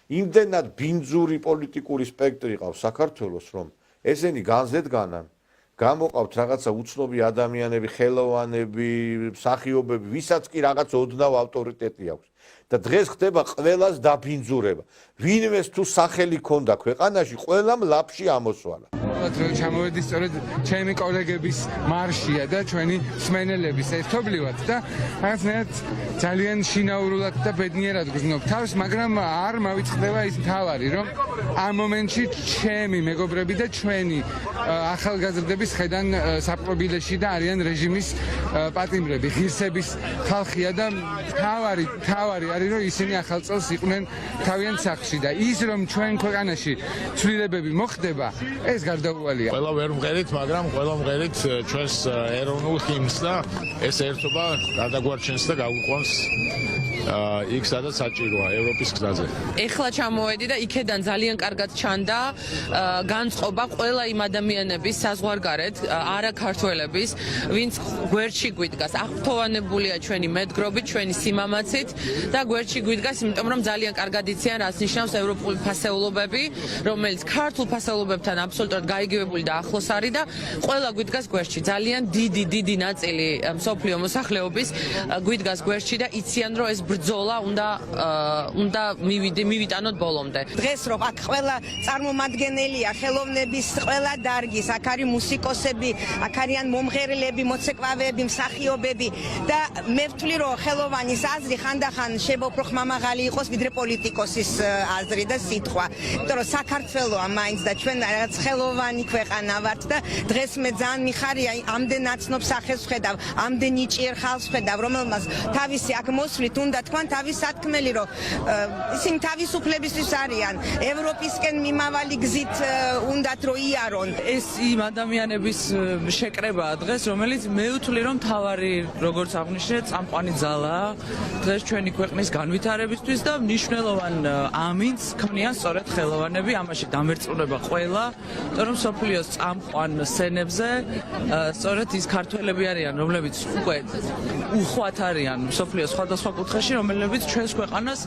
იმდენად ბინძური პოლიტიკური სპექტრი ყავს საქართველოს, რომ ესენი განზედგანან გამოყავთ რაღაცა უცნობი ადამიანები, ხელოვანები, მსახიობები, ვისაც კი რაღაც ოდნავ ავტორიტეტი აქვს. და დღეს ხდება ყველას დაბინძურება. ვინმეს თუ სახელი ქონდა ქვეყანაში, ყველამ ლაფში ამოსვალა. ჩამოვედი სწორედ ჩემი კოლეგების მარშია და ჩვენი მსმენელების ერთობლივად და რაღაცნაირად ძალიან შინაურულად და ბედნიერად გრძნობ თავს, მაგრამ არ მავიწყდება ის მთავარი, რომ ამ მომენტში ჩემი მეგობრები და ჩვენი ახალგაზრდების ხედან საპყრობილეში და არიან რეჟიმის პატიმრები, ღირსების ხალხია და მთავარი არის, რომ ისინი ახალ წელს იყვნენ თავიანთ სახლში და ის, რომ ჩვენ ქვეყანაში ცვლილებები მოხდება, ეს გარდაუვალია. ყველა ვერ მღერით, მაგრამ ყველა მღერით ჩვენს ეროვნულ ჰიმნს და ეს ერთობა გადაგვარჩენს და გაგვიყვანს იქ სადაც საჭიროა ევროპის გზაზე. ეხლა ჩამოვედი და იქედან ძალიან კარგად ჩანდა განწყობა ყველა იმ ადამიანების საზღვარგარეთ, არა ქართველების, ვინც გვერდში გვიდგას. აღფრთოვანებულია ჩვენი მედგრობით, ჩვენი სიმამაცით და გვერდში გვიდგას, იმიტომ რომ ძალიან კარგად იციან, რას ნიშნავს ევროპული ფასეულობები, რომელიც ქართულ ფასეულობებთან აბსოლუტურად გაიგივებული და ახლოს არის და ყველა გვიდგას გვერდში. ძალიან დიდი ნაწილი მსოფლიო მოსახლეობის გვიდგას გვერდში და იციან, რომ ეს ბრძოლა უნდა მივიტანოთ ბოლომდე. დღეს რომ აქ ყველა წარმომადგენელია ხელოვნების ყველა დარგის, აქ არის მუსიკოსები, აქ არიან მომღერლები, მოცეკვავეები, მსახიობები და მე ვთვლი რომ ხელოვანის აზრი ხანდახან შეუპრო ხმამაღალი იყოს ვიდრე პოლიტიკოსის აზრი და სიტყვა. იმიტომ რომ საქართველოა მაინც და ჩვენ რაღაც ხელოვანი ქვეყანა ვართ და დღეს მე ძალიან მიხარია ამდენ ნაცნობ სახეს ვხედავ, ამდენ ნიჭიერ ხალხს ვხედავ, რომელმაც თავისი აქ მოსვლით უნდა თქვან თავის სათქმელი, რომ ისინი თავისუფლებისთვის არიან, ევროპისკენ მიმავალი გზით უნდათ რომ იარონ. ეს იმ ადამიანების შეკრებაა დღეს, რომელიც მე ვთვლი, რომ თავარი, როგორც აღნიშნე, წამყვანი ძალაა დღეს ჩვენი ქვეყნის განვითარებისთვის და მნიშვნელოვან ამინს ქმნიან სწორედ ხელოვანები, ამაში დამერწმუნება ყველა, იმიტომ რომ სოფლიოს წამყვან სცენებზე სწორედ ის ქართველები არიან, რომლებიც უკვე უხვად არიან სოფლიოს სხვადასხვა კუთხეში, რომლებიც ჩვენს ქვეყანას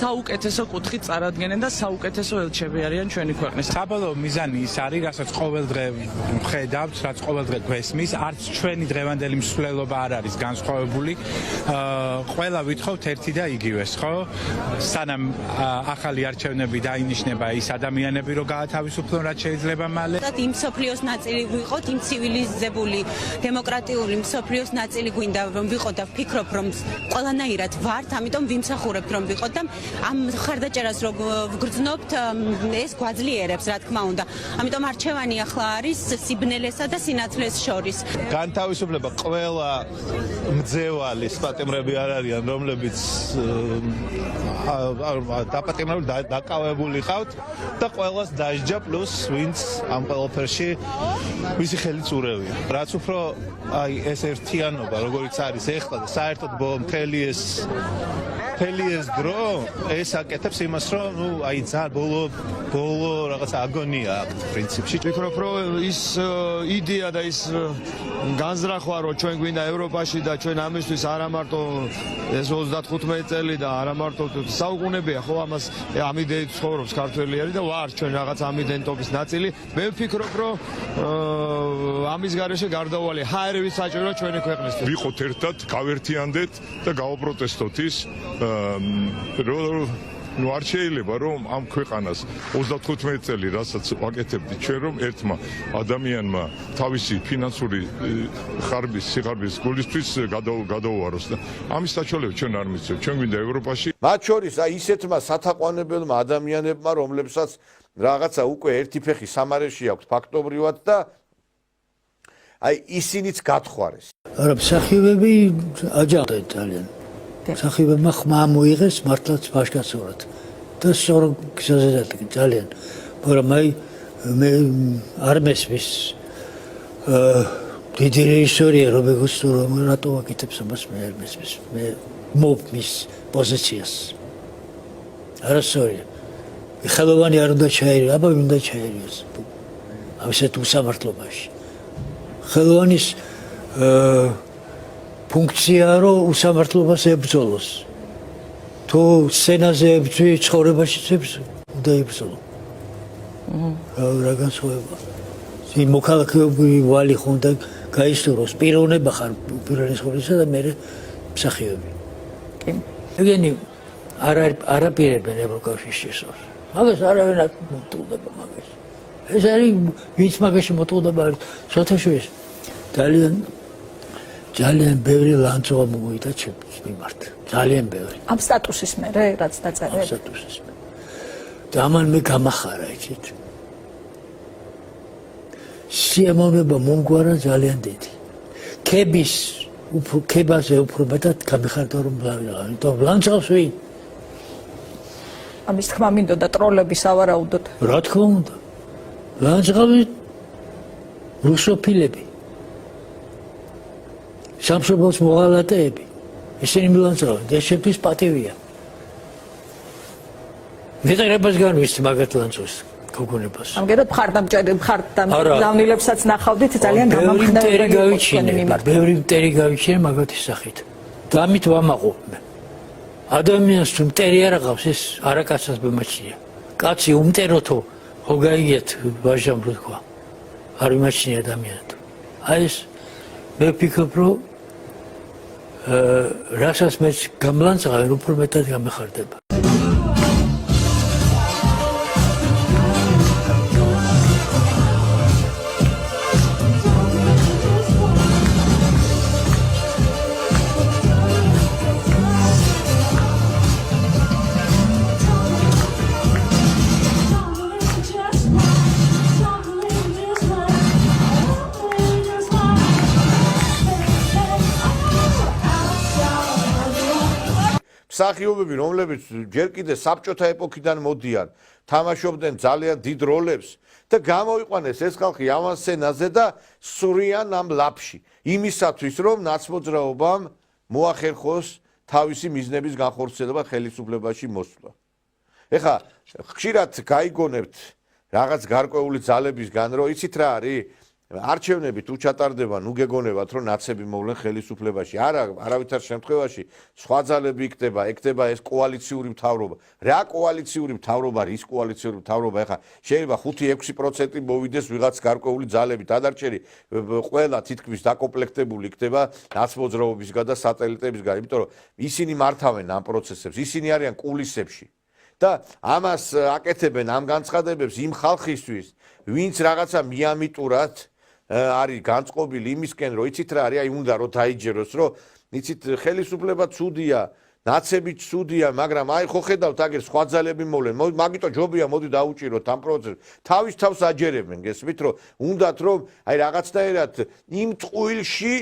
საუკეთესო კუთხით წარადგენენ და საუკეთესო ელჩები არიან ჩვენი ქვეყნის. საბოლოო მიზანი ის არის, რასაც ყოველდღე ვხედავთ, რაც ყოველდღე გვესმის, არც ჩვენი დღევანდელი მსვლელობა არ არის განსხვავებული. ყველა ვითხოვთ ერთი და იგივეს, ხო? სანამ ახალი არჩევნები დაინიშნება ის ადამიანები, რომ გაათავისუფლონ რაც შეიძლება მალე. იმ მსოფლიოს ნაწილი ვიყოთ, იმ ცივილიზებული, დემოკრატიული მსოფლიოს ნაწილი გვინდა რომ ვიყოთ და ვფიქრობ, რომ ყველანაირად ვართ, ამიტომ ვიმსახურებთ რომ ვიყოთ და ამ ხარდაჭერას რო ვგრძნობთ, ეს გვაძლიერებს, რა თქმა უნდა. ამიტომ არჩევანი ახლა არის სიბნელესა და სინათლეს შორის. განთავისუფლება ყველა მძევალის პატიმრები არ არიან, რომლებიც დაპატიმრებული დაკავებული ყავთ და ყველას დაიჯდა პლუს ვინც ამ ყველაფერში ვისი ხელით ურევია. რაც უფრო აი ეს ერთიანობა, როგორიც არის ეხლა და საერთოდ მთელი ეს დრო ეს აკეთებს იმას, რომ ნუ აი ძალიან ბოლო რაღაც აგონია აქვს პრინციპში. ვფიქრობ, რომ ის იდეა და ის განზრახვა, რომ ჩვენ გვინდა ევროპაში და ჩვენ ამისთვის არა მარტო ეს 35 წელი და არა მარტო საუკუნეებია, ხო ამას ამ იდეით ცხოვრობს ქართველი არის და ვარ ჩვენ რაღაც ამ იდენტობის ნაწილი. მე ვფიქრობ, რომ ამის გარეშე გარდაუვალი ჰაერები საჭიროა ჩვენი ქვეყნისთვის. ვიყოთ ერთად, გავერთიანდეთ და გავაპროტესტოთ ის ნუ არ შეიძლება რომ ამ ქვეყანას 35 წელი რასაც ვაკეთებდი ჩვენ, რომ ერთმა ადამიანმა თავისი ფინანსური სიხარბის გულისთვის გადაუაროს და ამის საშუალება ჩვენ არ მისცემ. ჩვენ გვინდა ევროპაში. მათ შორის აი ისეთმა სათაყვანებელმა ადამიანებმა, რომლებსაც რაღაცა უკვე ერთი ფეხი სამარეში აქვს ფაქტობრივად და აი ისინიც გათხვარეს. არა, მსახიობები აჯანყდნენ ძალიან. მსახიობებმა ხმა მოიღეს მართლაც ბაშკაცურად და სწორ გზაზე დადგნენ ძალიან. მაგრამ აი მე არ მესმის დიდი რეჟისორია როგორც რატო აკეთებს ამას, მე არ მესმის. მე მოვმის პოზიციას. არასორი. ხელოვანი არ უნდა ჩაერიოს, აბა უნდა ჩაერიოს. ამისეთ უსამართლობაში. ხელოვანის ფუნქცია რომ უსამართლობას ებრძოლოს. თუ სცენაზე ებრძვი ცხოვრებაში წებს უნდა იბრძოლო. რა განსხვავება? ის მოქალაქეობრივი ვალი ხო უნდა გაისურვოს, პიროვნება ხარ პიროვნებისა და მე მსახიობი. კი. ეგენი არაპირებენ ევროკავშირის შესწავლას. მაგას არავინ არ მოტყუდება მაგას. ეს არის ვინც მაგაში მოტყუდება არის სოთაშვილის ძალიან ბევრი ლანძღვა მომივიდა ჩემს მიმართ. ძალიან ბევრი. ამ სტატუსის მერე რაც დაწერეთ. სტატუსის მერე. და ამან მე გამახარა იცით. სიამოვნება მომგვარა ძალიან დიდი. ქებაზე უფრო მეტად გამიხარდა რომ ლანძღავს ვინ? ამის თქმა მინდოდა ტროლები სავარაუდოდ. რა თქმა უნდა. ლანძღავი რუსოფილები. სამშობლოს მოღალატეები. ისინი მილანძღავენ, ეს შეფის პატივია. მეზერებას განვისთ მაგათ ლანძღავს გოგონებას. ამგერად მხარდამჭერებსაც ნახავდით ძალიან გამამხნევებელი. ბევრი მტერი გავიჩინე მაგათი სახით. და ამით ვამაყობ მე. ადამიანს თუ მტერი არ აღავს ეს არაკაცას ბემაჩნია. კაცი უმტეროთო ხო გაიგეთ ვაჟამ რო თქვა. არ იმაჩნია ადამიანს. აი ეს მე ვფიქრობ რომ რასაც მე გამლანძღავენ უფრო მეტად გამეხარდება. მსახიობები, რომლებიც ჯერ კიდე საბჭოთა ეპოქიდან მოდიან, თამაშობდნენ ძალიან დიდ როლებს და გამოიყვანეს ეს ხალხი ავანსცენაზე და სურიან ამ ლაფში, იმისათვის რომ ნაცმოძრაობამ მოახერხოს თავისი მიზნების განხორციელება ხელისუფლებაში მოსვლა. ეხლა ხშირად გაიგონებთ რაღაც გარკვეული ძალებისგან, რომ იცით რა არის? არჩევნები თუ ჩატარდება, ნუ გეგონებათ, რომ ნაცები მოვლენ ხელისუფლებაში. არავითარ შემთხვევაში სხვა ძალები იქნება ეს კოალიციური მთავრობა. რა კოალიციური მთავრობა, რის კოალიციური მთავრობა? ეხლა შეიძლება 5-6% მოვიდეს ვიღაც გარკვეული ძალები, დადარჩენი ყველა თითქმის დაკომპლექტებული იქნება ნაცმოძრაობისგან და სატელიტებისგან, იმიტომ რომ ისინი მართავენ ამ პროცესებს, ისინი არიან კულისებში. და ამას აკეთებენ ამ განცხადებებს იმ ხალხისთვის, ვინც რაღაცა მიამიტურად არის განწყობილი იმისკენ, რომ იცით რა არის, აი უნდა რომ დაიჯეროს, რომ იცით ხელისუფლება ცუდია, ნაცები ცუდია, მაგრამ აი ხო ხედავთ აგერ სხვა ძალები მოვლენ. მაგიტომ ჯობია მოდი დაუჭიროთ ამ პროცესს. თავის თავს აჯერებენ, გესმით, რომ უნდათ რომ აი რაღაცნაირად იმ წყვილში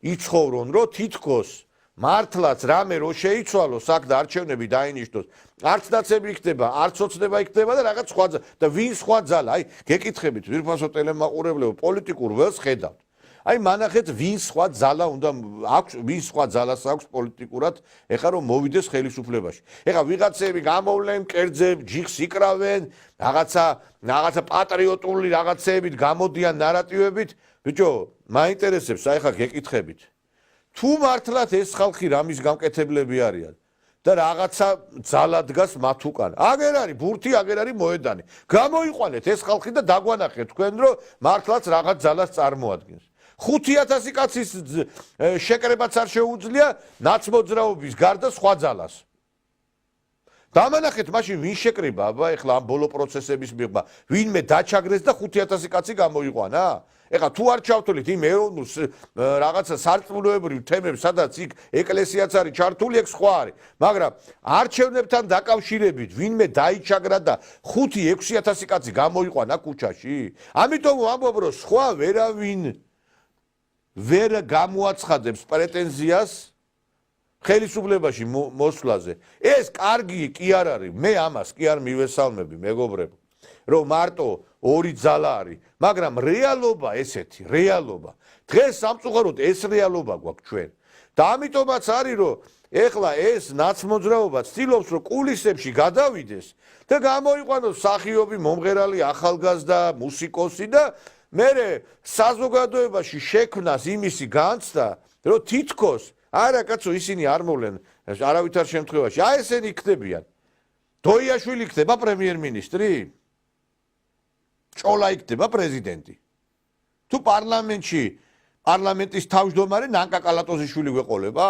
იცხოვრონ, რომ თითქოს მართლაც რამე რო შეიცვალოს აქ და არჩევნები დაინიშნოს, არც ნაცები იქნება, არც ოცნება იქნება და რაღაც სხვა და ვინ სხვა ძალა, აი გეკითხებით ვირფასო ტელემაყურებლებო, პოლიტიკურ ველს ხედავთ. აი მანახეთ ვინ სხვა ძალა უნდა აქვს, ვინ სხვა ძალას აქვს პოლიტიკურად, ეხლა რომ მოვიდეს ხელისუფლებაში. ეხლა ვიღაცები გამოვლენ კერძზე, ჯიხს იკრავენ, რაღაცა პატრიოტული რაღაცეებით გამოდიან ნარატივებით. ბიჭო, მაინტერესებს აი ეხლა გეკითხებით. თუ მართლაც ეს ხალხი რამის გამკეთებლები არიან და რაღაცა ძალა დგას მათ უკან. აგერ არის ბურთი, აგერ არის მოედანი. გამოიყვანეთ ეს ხალხი და დაგვანახეთ თქვენ, რომ მართლაც რაღაც ძალას წარმოადგენს. 5000 კაცის შეკრებაც არ შეუძლია ნაცმოძრაობის გარდა სხვა ძალას. დამანახეთ მაშინ ვინ შეკრება, აბა ეხლა ამ ბოლო პროცესების მიღება, ვინმე დაჩაგრეს და 5000 კაცი გამოიყვანა? ეხლა თუ არ ჩავთვლით იმ ეროვნულ რაღაცა სარწმუნოებრივ თემებს, სადაც იქ ეკლესიაც არის ჩართული, ეგ სხვა არის. მაგრამ არჩევნებთან დაკავშირებით ვინმე დაიჩაგრა და 5-6000 კაცი გამოიყვანა ქუჩაში. ამიტომ ვამბობ, რომ სხვა ვერავინ ვერ გამოაცხადებს პრეტენზიას ხელისუფლებაში მოსვლაზე. ეს კარგი კი არ არის, მე ამას კი არ მივესალმები, მეგობრებო. რომ მარტო ორი ძალა არის, მაგრამ რეალობა ესეთი, რეალობა. დღეს სამწუხაროდ ეს რეალობა გვაქვს ჩვენ. და ამიტომაც არის, რომ ეხლა ეს ნაცმოძრაობა ცდილობს, რომ კულისებში გადავიდეს და გამოიყვანოს მსახიობი, მომღერალი, ახალგაზრდა, მუსიკოსი და მერე საზოგადოებაში შექმნას იმისი განცდა, რომ თითქოს არა კაცო ისინი არ მოვლენ არავითარ შემთხვევაში აი ესენი იქნებიან. დოიაშვილი იქნება პრემიერ-მინისტრი? ჭოლა იქნება პრეზიდენტი? თუ პარლამენტში პარლამენტის თავმჯდომარე ნანკა კალატოზიშვილი გვეყოლება?